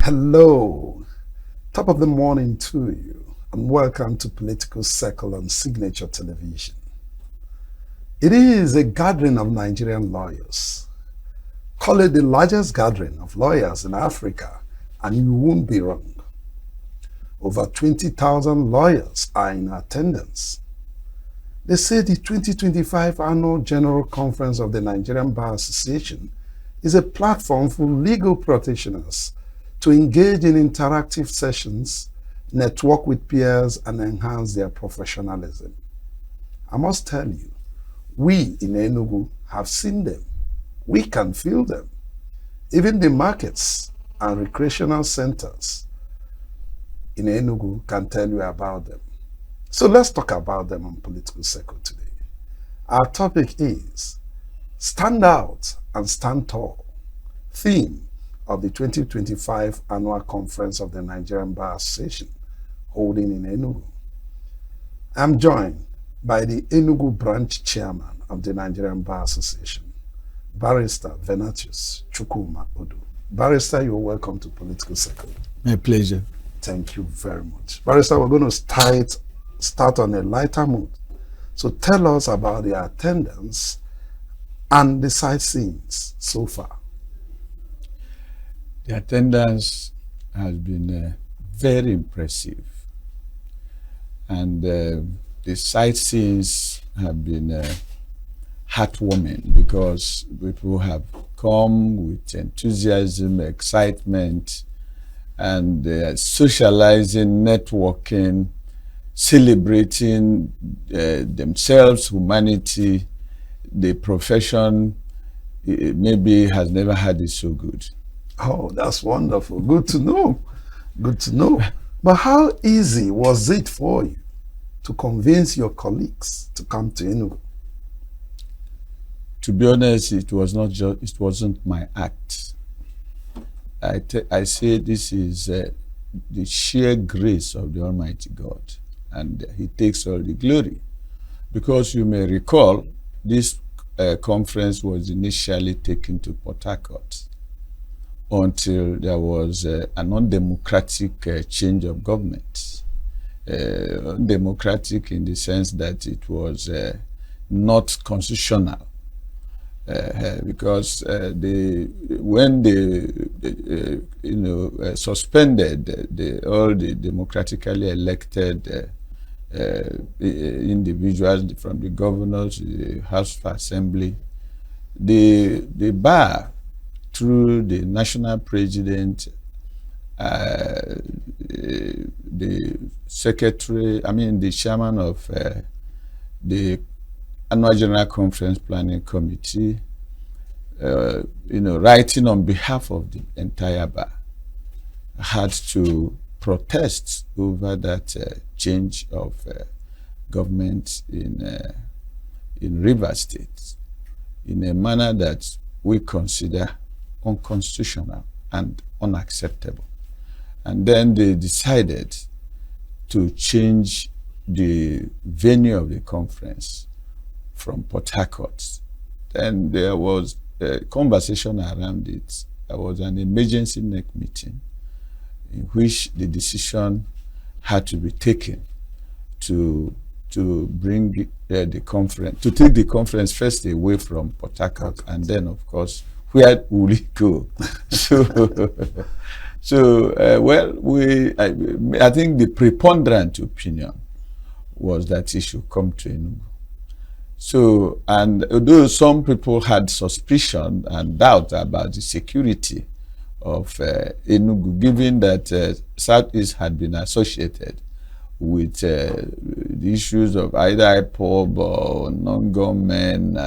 Hello, top of the morning to you, and welcome to Political Circle on Signature Television. It is a gathering of Nigerian lawyers. Call it the largest gathering of lawyers in Africa, and you won't be wrong. Over 20,000 lawyers are in attendance. They say the 2025 Annual General Conference of the Nigerian Bar Association is a platform for legal practitioners to engage in interactive sessions, network with peers, and enhance their professionalism. I must tell you, we in Enugu have seen them. We can feel them. Even the markets and recreational centers in Enugu can tell you about them. So let's talk about them on Political Circle today. Our topic is Stand Out and Stand Tall. Theme of the 2025 Annual Conference of the Nigerian Bar Association holding in Enugu. I'm joined by the Enugu branch chairman of the Nigerian Bar Association, Barrister Venatius Chukwuma Odu. Barrister, you're welcome to Political Circle. My pleasure. Thank you very much. Barrister, we're going to start on a lighter mood. So tell us about the attendance and the sightseeings so far. The attendance has been very impressive, and the sightseeings have been heartwarming because people have come with enthusiasm, excitement, and socializing, networking, celebrating themselves, humanity. The profession maybe has never had it so good. Oh, that's wonderful. Good to know. Good to know. But how easy was it for you to convince your colleagues to come to Enugu? To be honest, it wasn't my act. I say this is the sheer grace of the Almighty God, and He takes all the glory. Because you may recall, this conference was initially taken to Port Harcourt until there was an undemocratic change of government. Undemocratic in the sense that it was not constitutional. Because when they suspended all the democratically elected individuals from the governors, the House of Assembly, the bar through the national president, the secretary, the chairman of the Annual General Conference Planning Committee, writing on behalf of the entire bar, had to protest over that change of government in Rivers State in a manner that we consider unconstitutional and unacceptable. And then they decided to change the venue of the conference from Port Harcourt. Then there was a conversation around it. There was an emergency NEC meeting in which the decision had to be taken to bring the conference, to take the conference first away from Port Harcourt, and then, of course, where will it go? I think the preponderant opinion was that it should come to Enugu. So, and although some people had suspicion and doubt about the security of Enugu, given that Southeast had been associated with the issues of either IPOB or non-government,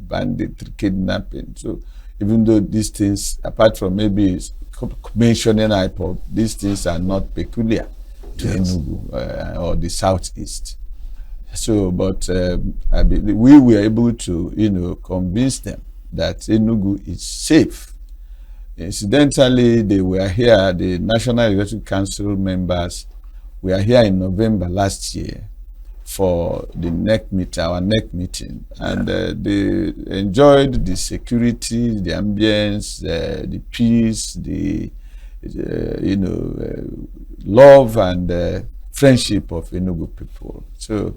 banditry, kidnapping. So even though these things, apart from maybe mentioning IPOB, these things are not peculiar to Enugu or the Southeast. So, but we were able to, convince them that Enugu is safe. Incidentally, they were here, the National Executive Council members were here in November last year for the our NEC meeting, and they enjoyed the security, the ambience, the peace, the love and friendship of Enugu people. So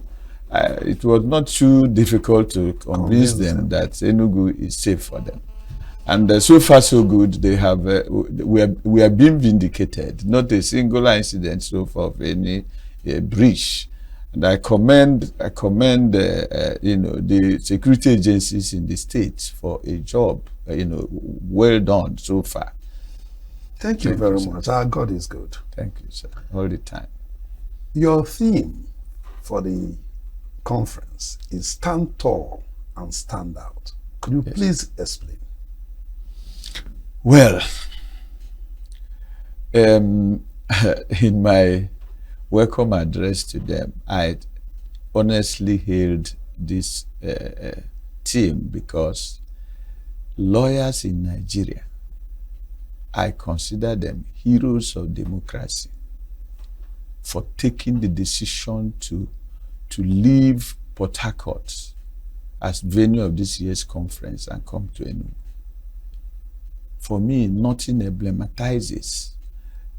it was not too difficult to convince them that Enugu is safe for them. And so far so good. They have we are being vindicated. Not a single incident so far of any breach. And I commend the security agencies in the state for a job well done so far. Thank you very much. Our God is good. Thank you, sir. All the time. Your theme for the conference is Stand Tall and Stand Out. Could you please explain? Well, in my welcome address to them, I honestly hailed this team because lawyers in Nigeria, I consider them heroes of democracy for taking the decision to leave Port Harcourt as venue of this year's conference and come to Enugu. For me, nothing emblematizes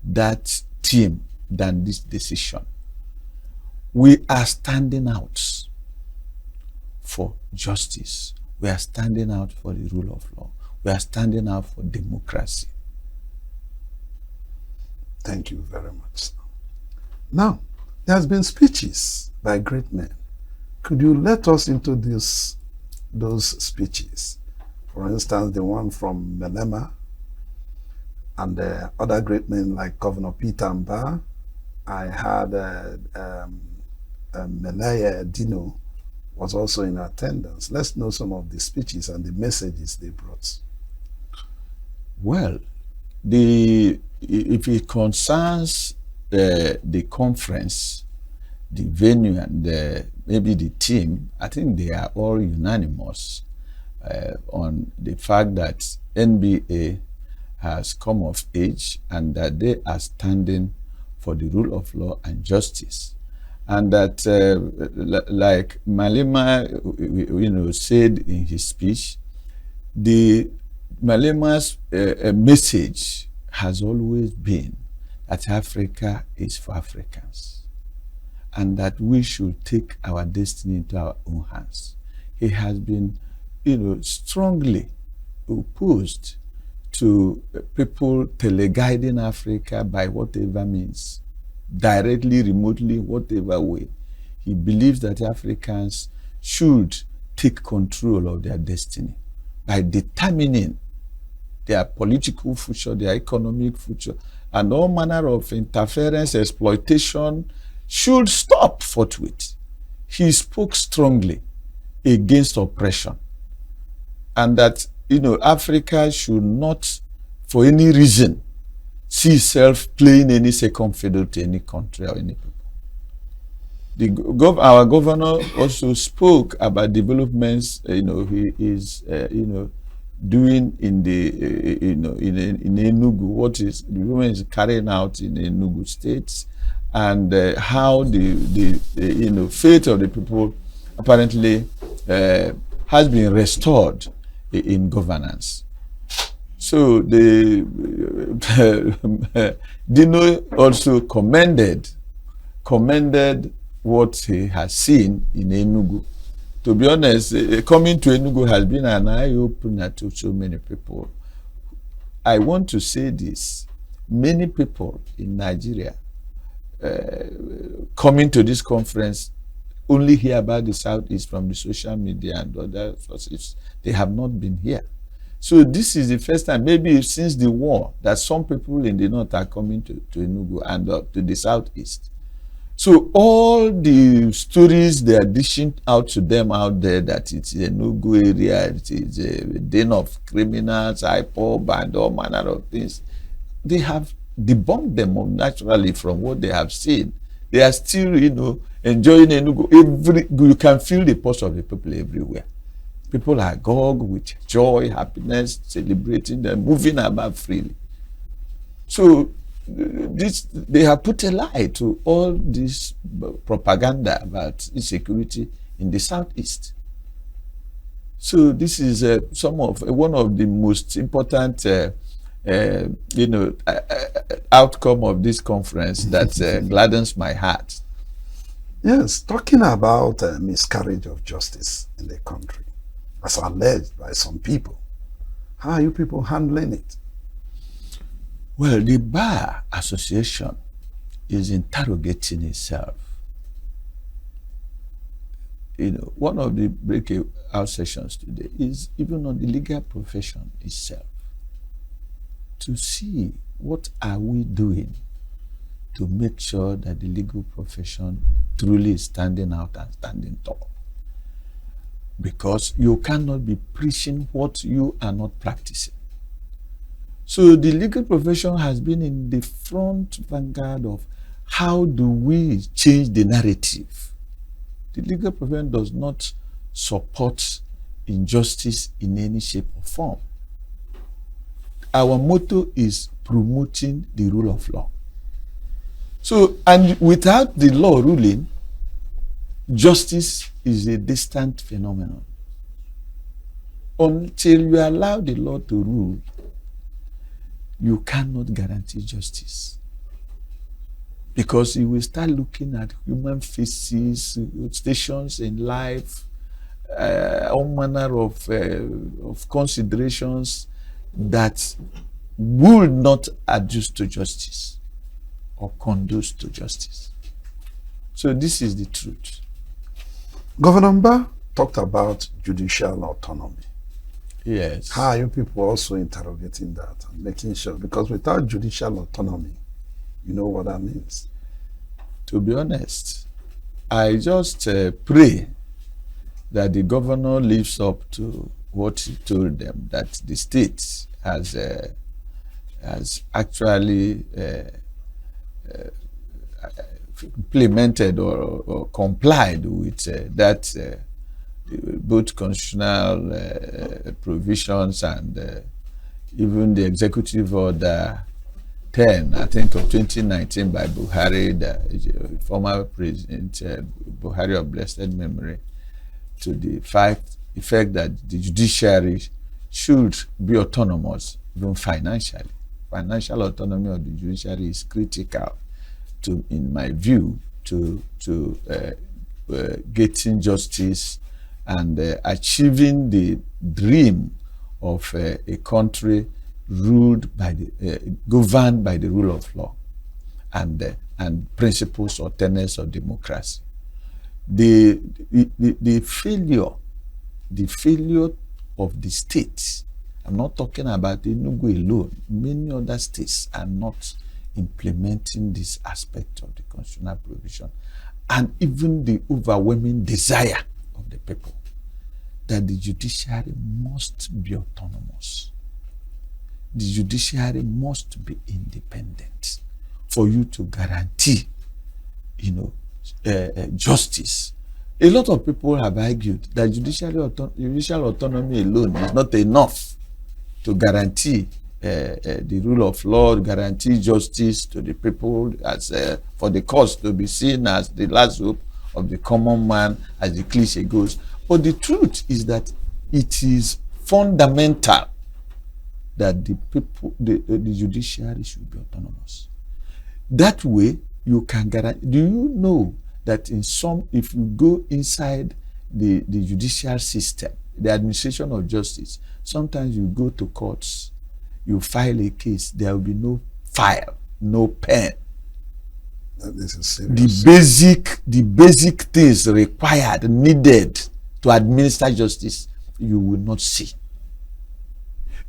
that team than this decision. We are standing out for justice. We are standing out for the rule of law. We are standing out for democracy. Thank you very much. Now, there has been speeches by great men. Could you let us introduce those speeches? For instance, the one from Melema and other great men like Governor Peter Mba. I had Melaya Dino was also in attendance. Let's know some of the speeches and the messages they brought. Well, if it concerns the conference, the venue, and maybe the team, I think they are all unanimous on the fact that NBA has come of age and that they are standing for the rule of law and justice. And that, like Malema, said in his speech, Malema's message has always been that Africa is for Africans and that we should take our destiny into our own hands. He has been, strongly opposed to people teleguiding Africa by whatever means, directly, remotely, whatever way. He believes that Africans should take control of their destiny by determining their political future, their economic future, and all manner of interference, exploitation should stop forthwith. He spoke strongly against oppression, and that Africa should not, for any reason, see itself playing any second fiddle to any country or any people. Our governor also spoke about developments he is doing in the in Enugu, what is the government is carrying out in Enugu states, and how the fate of the people apparently has been restored in governance. So Dino also commended what he has seen in Enugu. To be honest, coming to Enugu has been an eye-opener to so many people. I want to say this. Many people in Nigeria coming to this conference only hear about the Southeast from the social media and other sources. They have not been here. So this is the first time, maybe since the war, that some people in the north are coming to Enugu and to the southeast. So all the stories they are dishing out to them out there, that it's a Enugu area, it is a den of criminals, IPOB, and all manner of things, they have debunked them naturally from what they have seen. They are still, enjoying Enugu. You can feel the pulse of the people everywhere. People are agog with joy, happiness, celebrating them, moving about freely. So they have put a lie to all this propaganda about insecurity in the southeast. So this is one of the most important, outcome of this conference that gladdens my heart. Yes, talking about miscarriage of justice in the country, as alleged by some people. How are you people handling it? Well, the Bar Association is interrogating itself. You know, one of the breakout sessions today is even on the legal profession itself, to see what are we doing to make sure that the legal profession truly is standing out and standing tall. Because you cannot be preaching what you are not practicing. So the legal profession has been in the front vanguard of how do we change the narrative. The legal profession does not support injustice in any shape or form. Our motto is promoting the rule of law. So, and without the law ruling, justice is a distant phenomenon. Until you allow the law to rule, you cannot guarantee justice. Because you will start looking at human faces, stations in life, all manner of considerations that would not adjust to justice or conduce to justice. So this is the truth. Governor Mba talked about judicial autonomy. Yes. How are you people also interrogating that and making sure? Because without judicial autonomy, you know what that means. To be honest, I just pray that the governor lives up to what he told them, that the state has actually implemented or complied with that both constitutional provisions and even the executive order 10, I think, of 2019 by Buhari, the former president Buhari of blessed memory, to the effect that the judiciary should be autonomous, even financially. Financial autonomy of the judiciary is critical to, in my view, to getting justice and achieving the dream of a country ruled by governed by the rule of law and principles or tenets of democracy. The failure of the states, I'm not talking about Enugu alone, many other states are not implementing this aspect of the constitutional provision, and even the overwhelming desire of the people that the judiciary must be autonomous. The judiciary must be independent for you to guarantee, justice. A lot of people have argued that judicial autonomy alone is not enough to guarantee the rule of law, guarantee justice to the people, as for the cause to be seen as the last hope of the common man, as the cliche goes. But the truth is that it is fundamental that the judiciary should be autonomous. That way, you can guarantee. Do you know that if you go inside the judicial system, the administration of justice, sometimes you go to courts, you file a case, there will be no file, no pen. This is serious. The basic things required, needed to administer justice, you will not see.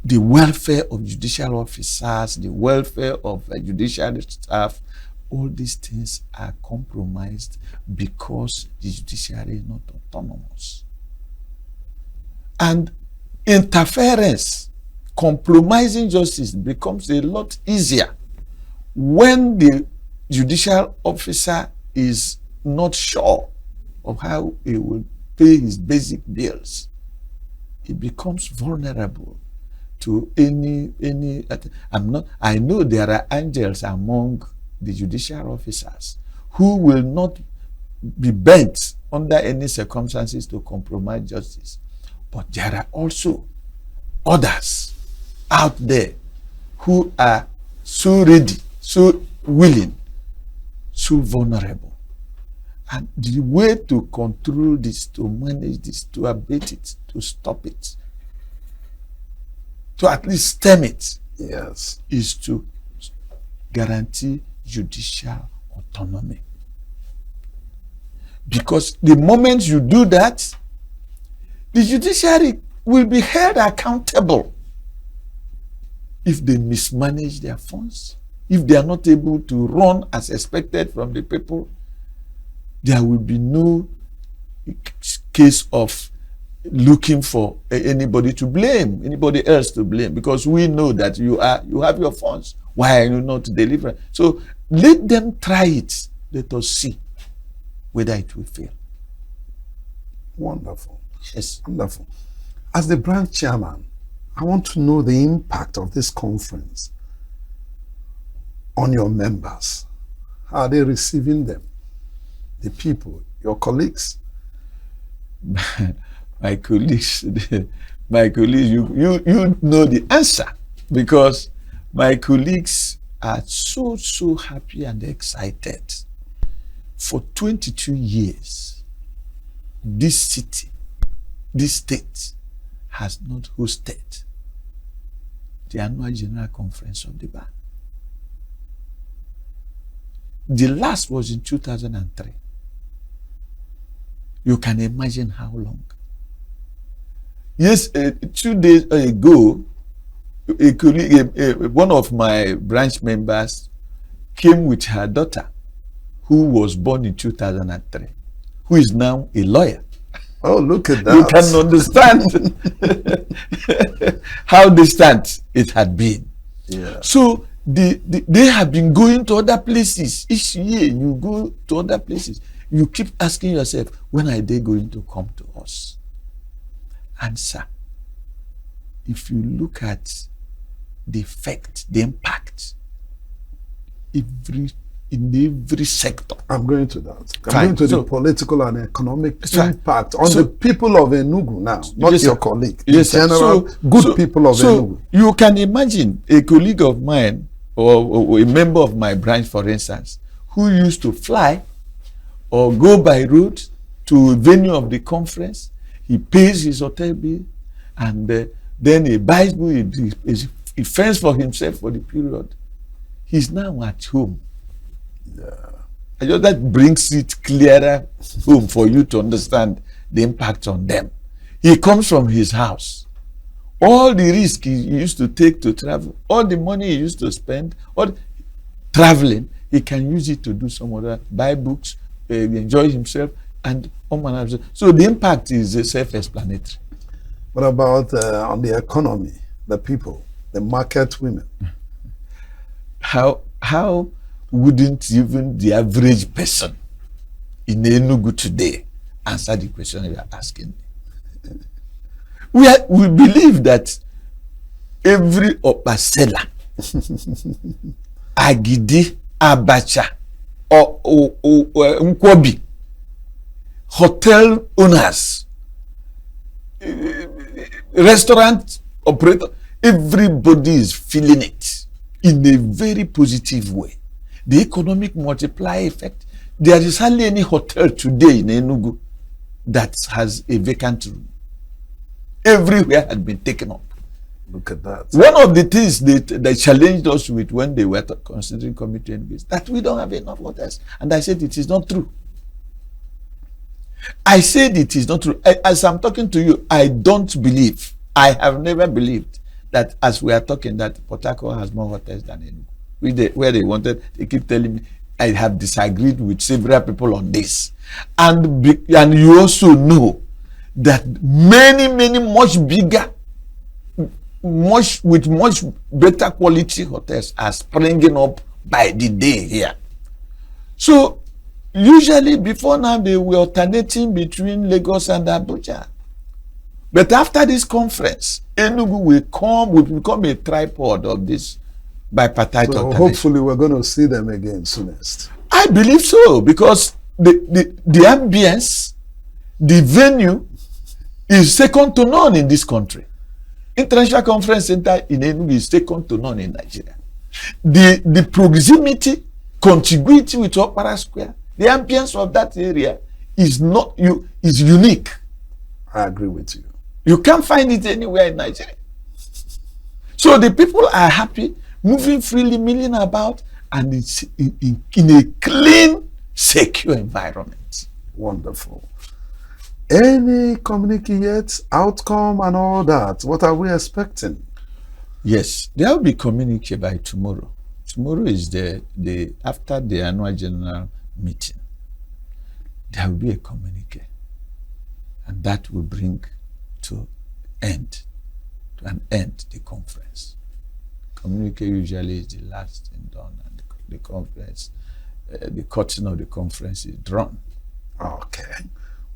The welfare of judicial officers, the welfare of judicial staff, all these things are compromised because the judiciary is not autonomous. And interference, compromising justice becomes a lot easier when the judicial officer is not sure of how he will pay his basic bills. He becomes vulnerable to any. I know there are angels among the judicial officers who will not be bent under any circumstances to compromise justice. But there are also others out there who are so ready so willing, so vulnerable. And the way to control this, to manage this, to abate it, to stop it, to at least stem it, yes, is to guarantee judicial autonomy. Because the moment you do that, the judiciary will be held accountable if they mismanage their funds, if they are not able to run as expected from the people. There will be no case of looking for anybody to blame, anybody else to blame, because we know that you have your funds. Why are you not delivering? So let them try it. Let us see whether it will fail. Wonderful. Yes. Wonderful. As the branch chairman, I want to know the impact of this conference on your members. How are they receiving them? The people, your colleagues? My colleagues, you know the answer, because my colleagues are so happy and excited. For 22 years, this city, this state has not hosted the annual general conference of the bar. The last was in 2003. You can imagine how long. Yes, 2 days ago, a colleague, one of my branch members came with her daughter, who was born in 2003, who is now a lawyer. Oh, look at that. You can understand how distant it had been. Yeah. So they have been going to other places. Each year you go to other places. You keep asking yourself, when are they going to come to us? Answer. If you look at the effect, the impact, in every sector. I'm going to that. I'm Fine. going to the political and economic impact on the people of Enugu now, not yes, your sir. colleague. Yes, in general, good people of Enugu. You can imagine a colleague of mine or a member of my branch, for instance, who used to fly or go by road to a venue of the conference. He pays his hotel bill, and then he buys food. He fends for himself for the period. He's now at home. Yeah. That brings it clearer home for you to understand the impact on them. He comes from his house. All the risk he used to take to travel, all the money he used to spend, all traveling, he can use it to do some other, buy books, enjoy himself, and so the impact is self-explanatory. What about on the economy, the people, the market women? How wouldn't even the average person in Enugu today answer the question you are asking me? We believe that every opasela, agidi, abacha, or nkwobi, hotel owners, restaurant operator, everybody is feeling it in a very positive way. The economic multiplier effect. There is hardly any hotel today in Enugu that has a vacant room. Everywhere had been taken up. Look at that. One of the things they challenged us with when they were considering coming to Enugu is that we don't have enough hotels. And I said it is not true. I said it is not true. As I'm talking to you, I don't believe, I have never believed that as we are talking that Port Harcourt has more hotels than Enugu. Where they wanted, they keep telling me, I have disagreed with several people on this. And you also know that many much bigger, with much better quality hotels are springing up by the day here. So usually before now they were alternating between Lagos and Abuja. But after this conference, Enugu will become a tripod of this bipartite alternation. Hopefully we're going to see them again soonest. I believe so, because the ambience, the venue is second to none in this country. International Conference Center in Enugu is second to none in Nigeria. The proximity, contiguity with Okpara Square, the ambience of that area is unique. I agree with you. You can't find it anywhere in Nigeria. So the people are happy, moving freely, milling about, and it's in a clean, secure environment. Wonderful. Any communique yet, outcome and all that? What are we expecting? Yes, there will be communique by tomorrow. Tomorrow is the after the annual general meeting. There will be a communique, and that will bring to an end the conference. Communique usually is the last thing done, and the conference, the curtain of the conference is drawn.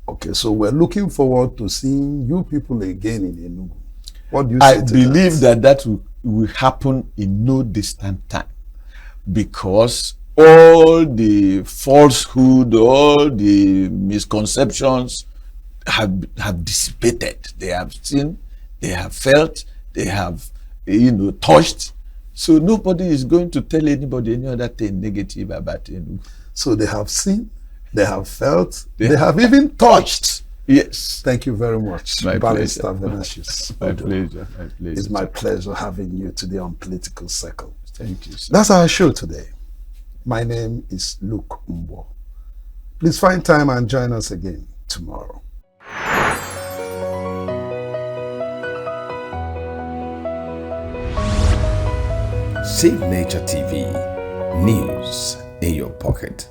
Okay, so we're looking forward to seeing you people again in Enugu. What do you say to that? I believe that will happen in no distant time, because all the falsehood, all the misconceptions have dissipated. They have seen, they have felt, they have touched. So nobody is going to tell anybody any other thing negative about Enugu. So they have seen, they have felt, they have even touched. Yes. Thank you very much, Barrister Venetius. My pleasure. My pleasure. It's my pleasure having you today on Political Circle. Thank you, sir. That's our show today. My name is Luke Mbo. Please find time and join us again tomorrow. Save Nature TV, news in your pocket.